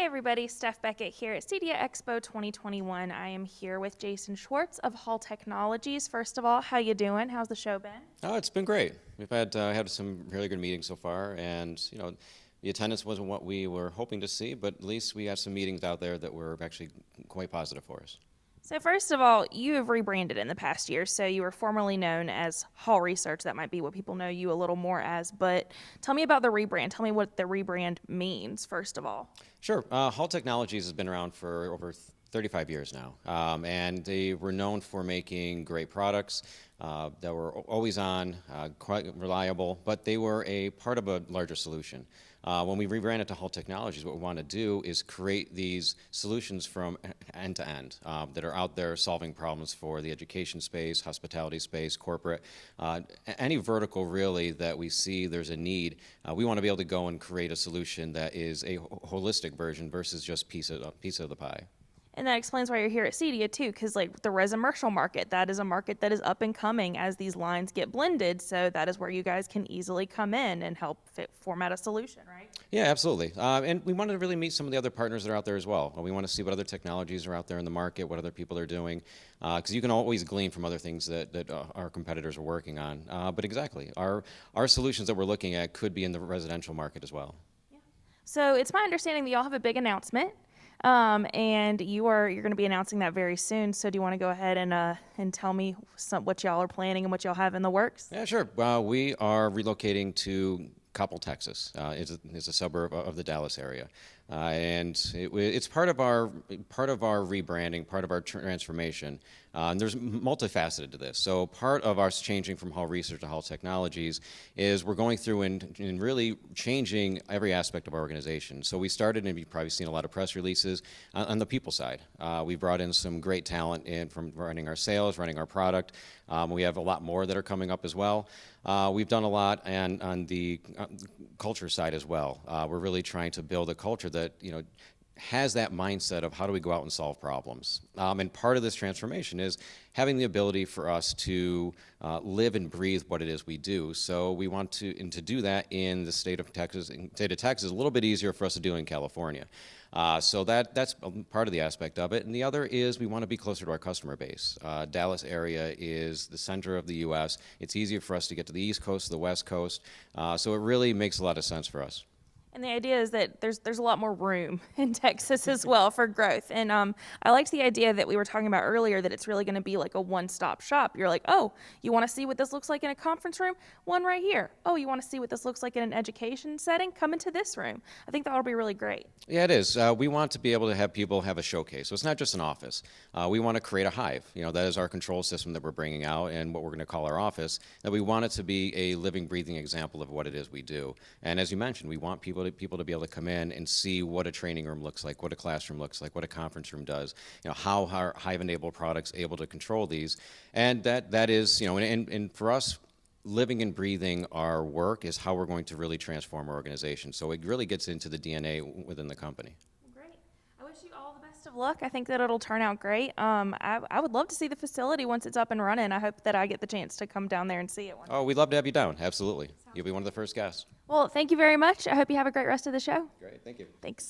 everybody, Steph Beckett here at Cedia Expo 2021. I am here with Jason Schwartz of Hall Technologies. First of all, how you doing? How's the show been? Oh, it's been great. We've had some really good meetings so far, and the attendance wasn't what we were hoping to see, but at least we have some meetings out there that were actually quite positive for us. So first of all, you have rebranded in the past year. So you were formerly known as Hall Research. That might be what people know you a little more as. But tell me about the rebrand. Tell me what the rebrand means, first of all. Sure. Hall Technologies has been around for over 35 years now, and they were known for making great products that were always on, quite reliable, but they were a part of a larger solution. When we rebranded to Hall Technologies, what we want to do is create these solutions from end to end that are out there solving problems for the education space, hospitality space, corporate, any vertical really that we see there's a need. We want to be able to go and create a solution that is a holistic version versus just piece of the pie. And that explains why you're here at Cedia too, because like the residential market, that is a market that is up and coming as these lines get blended. So that is where you guys can easily come in and help format a solution, right? Yeah, absolutely. And we wanted to really meet some of the other partners that are out there as well. We want to see what other technologies are out there in the market, what other people are doing, because you can always glean from other things that our competitors are working on. But exactly, our solutions that we're looking at could be in the residential market as well. Yeah. So it's my understanding that y'all have a big announcement. And you're going to be announcing that very soon. So do you want to go ahead and tell me what y'all are planning and what y'all have in the works? Yeah, sure. We are relocating to Coppell, Texas. It's a suburb of the Dallas area, and it's part of our rebranding, part of our transformation. And there's multifaceted to this. So part of us changing from Hall Research to Hall Technologies is we're going through and really changing every aspect of our organization. So we started, and you've probably seen a lot of press releases, on the people side. We brought in some great talent in from running our sales, running our product. We have a lot more that are coming up as well. We've done a lot on the culture side as well. We're really trying to build a culture that, has that mindset of how do we go out and solve problems. And part of this transformation is having the ability for us to live and breathe what it is we do. So we want to do that in the state of Texas. State of Texas is a little bit easier for us to do in California. So that's part of the aspect of it. And the other is we want to be closer to our customer base. Dallas area is the center of the U.S. It's easier for us to get to the East Coast, to the West Coast. So it really makes a lot of sense for us. And the idea is that there's a lot more room in Texas as well for growth. And I liked the idea that we were talking about earlier, that it's really going to be like a one-stop shop. You're like, oh, you want to see what this looks like in a conference room? One right here. Oh, you want to see what this looks like in an education setting? Come into this room. I think that will be really great. Yeah, it is. We want to be able to have people have a showcase. So it's not just an office. We want to create a hive. That is our control system that we're bringing out and what we're going to call our office. That we want it to be a living, breathing example of what it is we do. And as you mentioned, we want people to be able to come in and see what a training room looks like, what a classroom looks like, what a conference room does, how our Hive-enabled products able to control these. And that is, and for us, living and breathing our work is how we're going to really transform our organization. So it really gets into the DNA within the company. Great. I wish you all the best of luck. I think that it'll turn out great. I would love to see the facility once it's up and running. I hope that I get the chance to come down there and see it one day. Oh, we'd love to have you down. Absolutely. You'll be one of the first guests. Well, thank you very much. I hope you have a great rest of the show. Great. Thank you. Thanks.